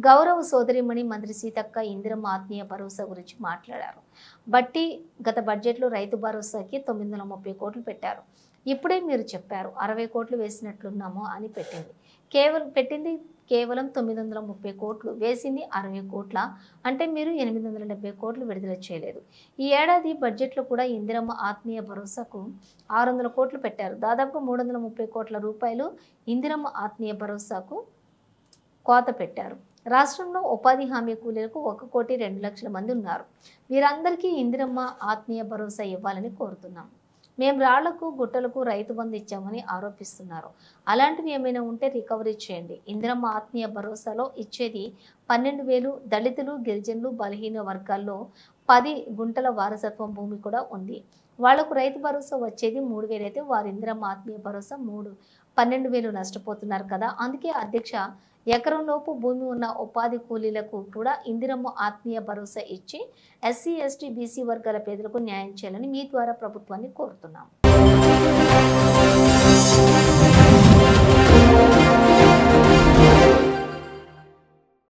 గౌరవ సోదరిమణి మంత్రి సీతక్క ఇందిరమ్మ ఆత్మీయ భరోసా గురించి మాట్లాడారు. బట్టి గత బడ్జెట్లో రైతు భరోసాకి 930 కోట్లు పెట్టారు. ఇప్పుడే మీరు చెప్పారు 60 కోట్లు వేసినట్లున్నాము అని కేవలం 930 కోట్లు వేసింది 60 కోట్ల అంటే మీరు 870 కోట్లు విడుదల చేయలేదు. ఈ ఏడాది బడ్జెట్లో కూడా ఇందిరమ్మ ఆత్మీయ భరోసాకు 600 కోట్లు పెట్టారు. దాదాపు 330 కోట్ల రూపాయలు ఇందిరమ్మ ఆత్మీయ భరోసాకు కోత పెట్టారు. రాష్ట్రంలో ఉపాధి హామీ కూలీలకు 1,02,00,000 మంది ఉన్నారు. వీరందరికీ ఇందిరమ్మ ఆత్మీయ భరోసా ఇవ్వాలని కోరుతున్నాం. మేము రాళ్లకు గుట్టలకు రైతు బంధు ఇచ్చామని ఆరోపిస్తున్నారు. అలాంటివి ఏమైనా ఉంటే రికవరీ చేయండి. ఇందిరమ్మ ఆత్మీయ భరోసాలో ఇచ్చేది 12,000. దళితులు, గిరిజనులు, బలహీన వర్గాల్లో 10 గుంటల వారసత్వం భూమి కూడా ఉంది. వాళ్లకు రైతు భరోసా వచ్చేది 3,000 అయితే వారు ఇందిరమ్మ ఆత్మీయ భరోసా 12,000 నష్టపోతున్నారు కదా. అందుకే అధ్యక్ష, ఎకరంలోపు భూమి ఉన్న ఉపాధి కూలీలకు కూడా ఇందిరమ్మ ఆత్మీయ భరోసా ఇచ్చి ఎస్సీ, ఎస్టీ, బీసీ వర్గాల పేదలకు న్యాయం చేయాలని మీ ద్వారా ప్రభుత్వాన్ని కోరుతున్నాం.